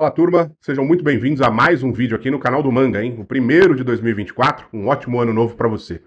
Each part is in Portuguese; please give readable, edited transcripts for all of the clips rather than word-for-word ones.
Fala turma, sejam muito bem-vindos a mais um vídeo aqui no canal do Manga, hein? O primeiro de 2024, um ótimo ano novo para você.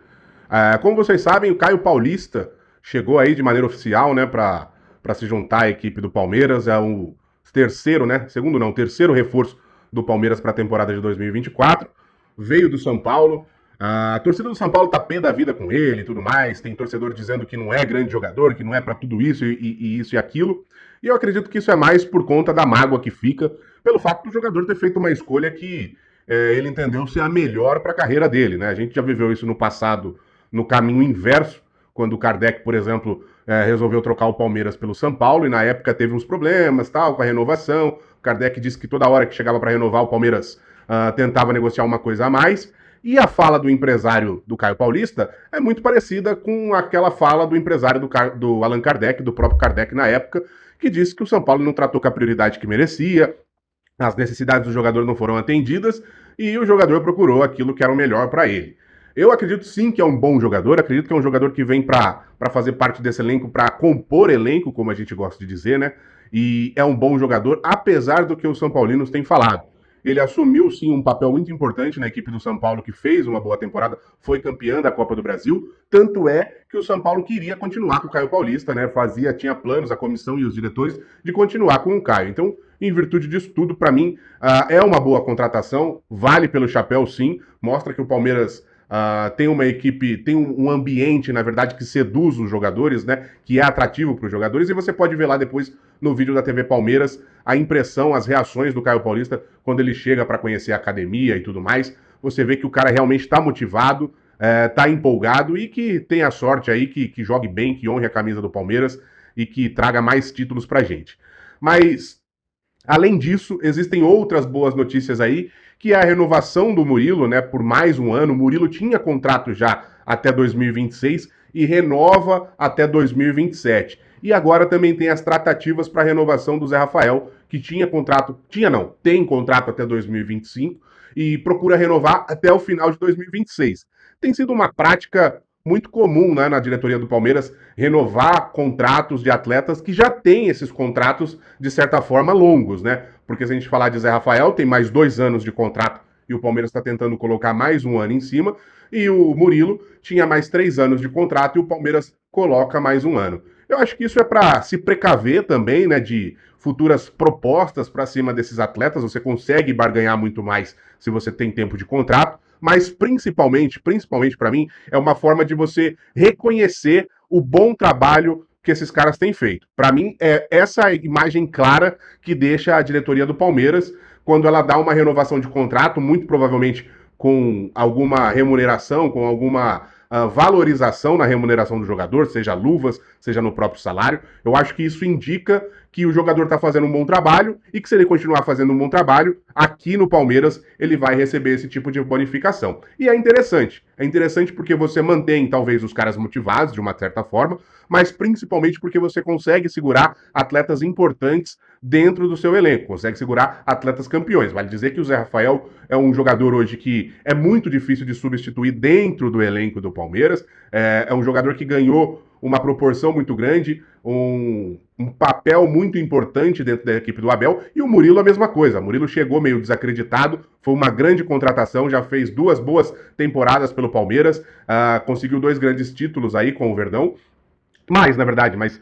Como vocês sabem, o Caio Paulista chegou aí de maneira oficial, né, para se juntar à equipe do Palmeiras, é o terceiro, né, segundo não, terceiro reforço do Palmeiras para a temporada de 2024, veio do São Paulo. A torcida do São Paulo tá pé da vida com ele e tudo mais, tem torcedor dizendo que não é grande jogador, que não é para tudo isso e isso e aquilo, e eu acredito que isso é mais por conta da mágoa que fica pelo fato do jogador ter feito uma escolha que ele entendeu ser a melhor para a carreira dele, né? A gente já viveu isso no passado no caminho inverso, quando o Kardec, por exemplo, resolveu trocar o Palmeiras pelo São Paulo, e na época teve uns problemas tal, com a renovação. O Kardec disse que toda hora que chegava para renovar, o Palmeiras tentava negociar uma coisa a mais. E a fala do empresário do Caio Paulista é muito parecida com aquela fala do empresário do Allan Kardec, do próprio Kardec na época, que disse que o São Paulo não tratou com a prioridade que merecia, as necessidades do jogador não foram atendidas e o jogador procurou aquilo que era o melhor para ele. Eu acredito sim que é um bom jogador, acredito que é um jogador que vem para fazer parte desse elenco, para compor elenco, como a gente gosta de dizer, né? E é um bom jogador, apesar do que os São Paulinos têm falado. Ele assumiu sim um papel muito importante na equipe do São Paulo, que fez uma boa temporada, foi campeã da Copa do Brasil. Tanto é que o São Paulo queria continuar com o Caio Paulista, né? Tinha planos, a comissão e os diretores, de continuar com o Caio. Então, em virtude disso tudo, para mim, é uma boa contratação, vale pelo chapéu sim, mostra que o Palmeiras tem uma equipe, tem um ambiente, na verdade, que seduz os jogadores, né? Que é atrativo para os jogadores, e você pode ver lá depois no vídeo da TV Palmeiras a impressão, as reações do Caio Paulista quando ele chega para conhecer a academia e tudo mais. Você vê que o cara realmente está motivado, está empolgado e que tem a sorte aí, que jogue bem, que honre a camisa do Palmeiras e que traga mais títulos pra gente. Mas além disso, existem outras boas notícias aí, que é a renovação do Murilo, né, por mais um ano. O Murilo tinha contrato já até 2026 e renova até 2027. E agora também tem as tratativas para a renovação do Zé Rafael, que tem contrato até 2025 e procura renovar até o final de 2026. Tem sido uma prática muito comum, né, na diretoria do Palmeiras renovar contratos de atletas que já têm esses contratos, de certa forma, longos, né? Porque se a gente falar de Zé Rafael, tem mais 2 anos de contrato e o Palmeiras está tentando colocar mais um ano em cima, e o Murilo tinha mais 3 anos de contrato e o Palmeiras coloca mais um ano. Eu acho que isso é para se precaver também, né, de futuras propostas para cima desses atletas. Você consegue barganhar muito mais se você tem tempo de contrato, mas principalmente para mim, é uma forma de você reconhecer o bom trabalho que esses caras têm feito. Para mim, é essa imagem clara que deixa a diretoria do Palmeiras quando ela dá uma renovação de contrato, muito provavelmente com alguma remuneração, com alguma valorização na remuneração do jogador, seja luvas, seja no próprio salário. Eu acho que isso indica que o jogador está fazendo um bom trabalho e que se ele continuar fazendo um bom trabalho, aqui no Palmeiras ele vai receber esse tipo de bonificação. E é interessante porque você mantém talvez os caras motivados de uma certa forma, mas principalmente porque você consegue segurar atletas importantes dentro do seu elenco, consegue segurar atletas campeões. Vale dizer que o Zé Rafael é um jogador hoje que é muito difícil de substituir dentro do elenco do Palmeiras, é um jogador que ganhou uma proporção muito grande, um papel muito importante dentro da equipe do Abel, e o Murilo a mesma coisa. O Murilo chegou meio desacreditado, foi uma grande contratação, já fez 2 boas temporadas pelo Palmeiras, conseguiu 2 grandes títulos aí com o Verdão, mas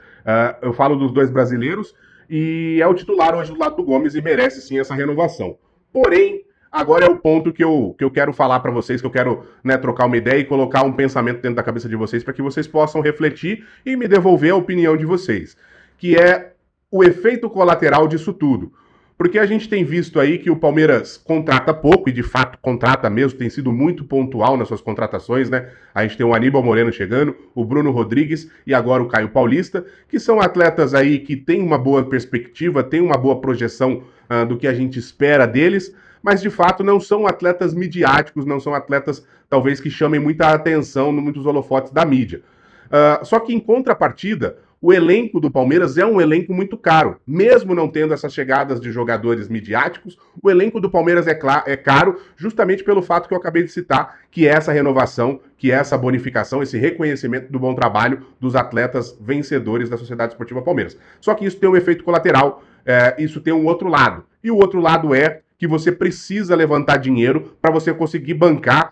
eu falo dos 2 brasileiros, e é o titular hoje do lado do Gomes e merece sim essa renovação. Porém, agora é o ponto que eu quero falar para vocês, que eu quero, né, trocar uma ideia e colocar um pensamento dentro da cabeça de vocês para que vocês possam refletir e me devolver a opinião de vocês, que é o efeito colateral disso tudo. Porque a gente tem visto aí que o Palmeiras contrata pouco, e de fato contrata mesmo, tem sido muito pontual nas suas contratações, né? A gente tem o Aníbal Moreno chegando, o Bruno Rodrigues e agora o Caio Paulista, que são atletas aí que têm uma boa perspectiva, têm uma boa projeção do que a gente espera deles, mas de fato não são atletas midiáticos, não são atletas talvez que chamem muita atenção, muitos holofotes da mídia. Só que em contrapartida, o elenco do Palmeiras é um elenco muito caro. Mesmo não tendo essas chegadas de jogadores midiáticos, o elenco do Palmeiras é caro justamente pelo fato que eu acabei de citar, que é essa renovação, que é essa bonificação, esse reconhecimento do bom trabalho dos atletas vencedores da Sociedade Esportiva Palmeiras. Só que isso tem um efeito colateral, isso tem um outro lado. E o outro lado é que você precisa levantar dinheiro para você conseguir bancar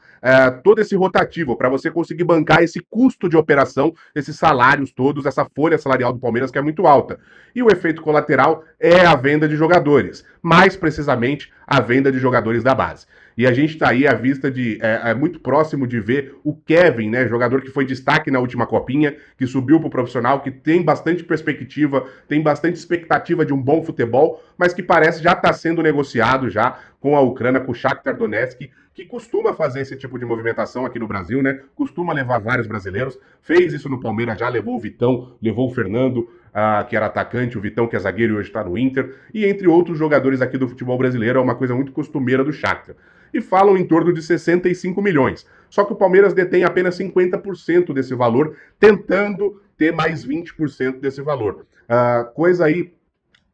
todo esse rotativo, para você conseguir bancar esse custo de operação, esses salários todos, essa folha salarial do Palmeiras que é muito alta. E o efeito colateral é a venda de jogadores, mais precisamente a venda de jogadores da base. E a gente está aí à vista de. Muito próximo de ver o Kevin, né? Jogador que foi destaque na última copinha, que subiu para o profissional, que tem bastante perspectiva, tem bastante expectativa de um bom futebol, mas que parece já estar sendo negociado já com a Ucrânia, com o Shakhtar Donetsk, que costuma fazer esse tipo de movimentação aqui no Brasil, né? Costuma levar vários brasileiros. Fez isso no Palmeiras já, levou o Vitão, levou o Fernando, que era atacante, o Vitão, que é zagueiro e hoje está no Inter, e entre outros jogadores aqui do futebol brasileiro, é uma coisa muito costumeira do Shakhtar. E falam em torno de 65 milhões. Só que o Palmeiras detém apenas 50% desse valor, tentando ter mais 20% desse valor. Coisa aí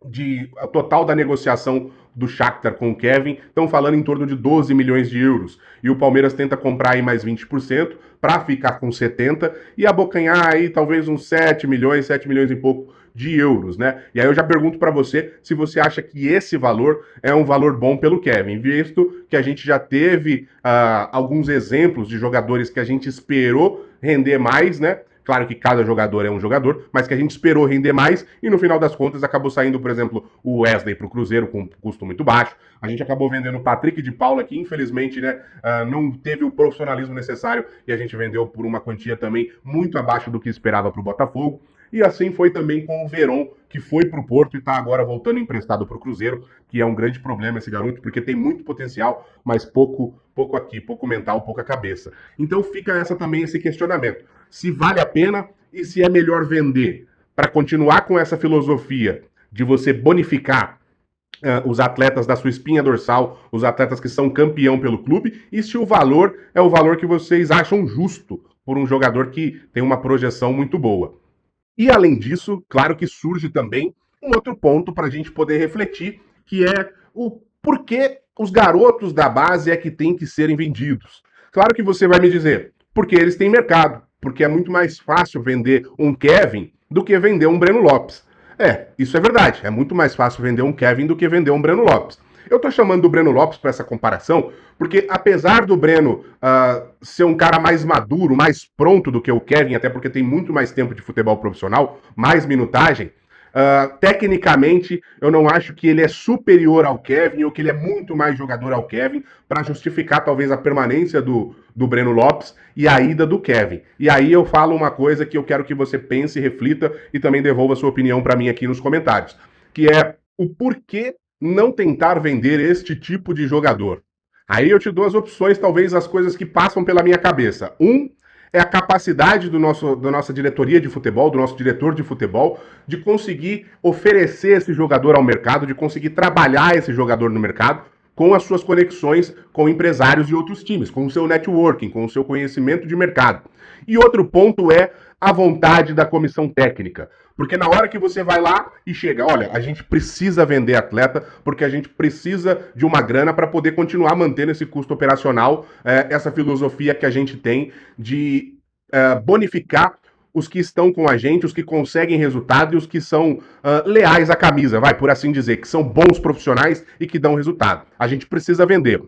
de total da negociação do Shakhtar com o Kevin, estão falando em torno de 12 milhões de euros. E o Palmeiras tenta comprar aí mais 20% para ficar com 70% e abocanhar aí talvez uns 7 milhões e pouco de euros, né? E aí eu já pergunto para você se você acha que esse valor é um valor bom pelo Kevin, visto que a gente já teve alguns exemplos de jogadores que a gente esperou render mais, né? Claro que cada jogador é um jogador, mas que a gente esperou render mais e no final das contas acabou saindo, por exemplo, o Wesley para o Cruzeiro com um custo muito baixo. A gente acabou vendendo o Patrick de Paula, que infelizmente, né, não teve o profissionalismo necessário e a gente vendeu por uma quantia também muito abaixo do que esperava para o Botafogo. E assim foi também com o Veron, que foi para o Porto e está agora voltando emprestado para o Cruzeiro, que é um grande problema esse garoto, porque tem muito potencial, mas pouco aqui, pouco mental, pouca cabeça. Então fica também esse questionamento. Se vale a pena e se é melhor vender para continuar com essa filosofia de você bonificar os atletas da sua espinha dorsal, os atletas que são campeão pelo clube, e se o valor é o valor que vocês acham justo por um jogador que tem uma projeção muito boa. E além disso, claro que surge também um outro ponto para a gente poder refletir, que é o porquê os garotos da base é que têm que serem vendidos. Claro que você vai me dizer, porque eles têm mercado, porque é muito mais fácil vender um Kevin do que vender um Breno Lopes. Isso é verdade, é muito mais fácil vender um Kevin do que vender um Breno Lopes. Eu tô chamando do Breno Lopes para essa comparação, porque apesar do Breno ser um cara mais maduro, mais pronto do que o Kevin, até porque tem muito mais tempo de futebol profissional, mais minutagem, tecnicamente eu não acho que ele é superior ao Kevin ou que ele é muito mais jogador ao Kevin para justificar talvez a permanência do Breno Lopes e a ida do Kevin. E aí eu falo uma coisa que eu quero que você pense, reflita e também devolva sua opinião para mim aqui nos comentários, que é o porquê não tentar vender este tipo de jogador. Aí eu te dou as opções, talvez as coisas que passam pela minha cabeça. É a capacidade da nossa diretoria de futebol, do nosso diretor de futebol, de conseguir oferecer esse jogador ao mercado, de conseguir trabalhar esse jogador no mercado com as suas conexões com empresários de outros times, com o seu networking, com o seu conhecimento de mercado. E outro ponto é a vontade da comissão técnica. Porque na hora que você vai lá e chega, olha, a gente precisa vender atleta porque a gente precisa de uma grana para poder continuar mantendo esse custo operacional, essa filosofia que a gente tem de bonificar os que estão com a gente, os que conseguem resultado e os que são leais à camisa, vai, por assim dizer, que são bons profissionais e que dão resultado. A gente precisa vender.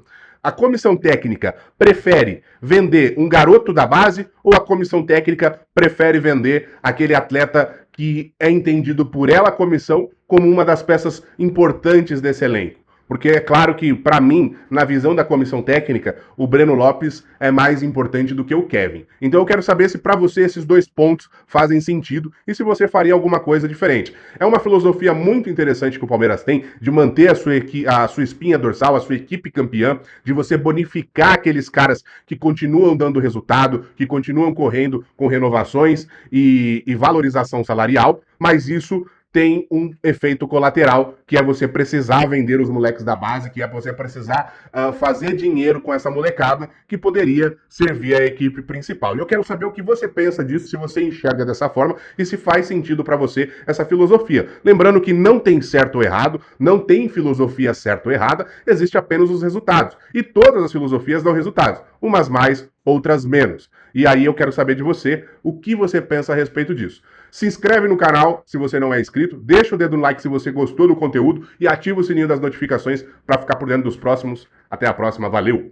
A comissão técnica prefere vender um garoto da base ou a comissão técnica prefere vender aquele atleta que é entendido por ela, a comissão, como uma das peças importantes desse elenco? Porque é claro que, para mim, na visão da comissão técnica, o Breno Lopes é mais importante do que o Kevin. Então eu quero saber se para você esses dois pontos fazem sentido e se você faria alguma coisa diferente. É uma filosofia muito interessante que o Palmeiras tem de manter a sua espinha dorsal, a sua equipe campeã, de você bonificar aqueles caras que continuam dando resultado, que continuam correndo com renovações e valorização salarial, mas isso tem um efeito colateral, que é você precisar vender os moleques da base, que é você precisar fazer dinheiro com essa molecada que poderia servir a equipe principal. E eu quero saber o que você pensa disso, se você enxerga dessa forma e se faz sentido para você essa filosofia. Lembrando que não tem certo ou errado, não tem filosofia certa ou errada, existe apenas os resultados. E todas as filosofias dão resultados, umas mais, outras menos. E aí eu quero saber de você o que você pensa a respeito disso. Se inscreve no canal se você não é inscrito, deixa o dedo no like se você gostou do conteúdo e ativa o sininho das notificações para ficar por dentro dos próximos. Até a próxima, valeu!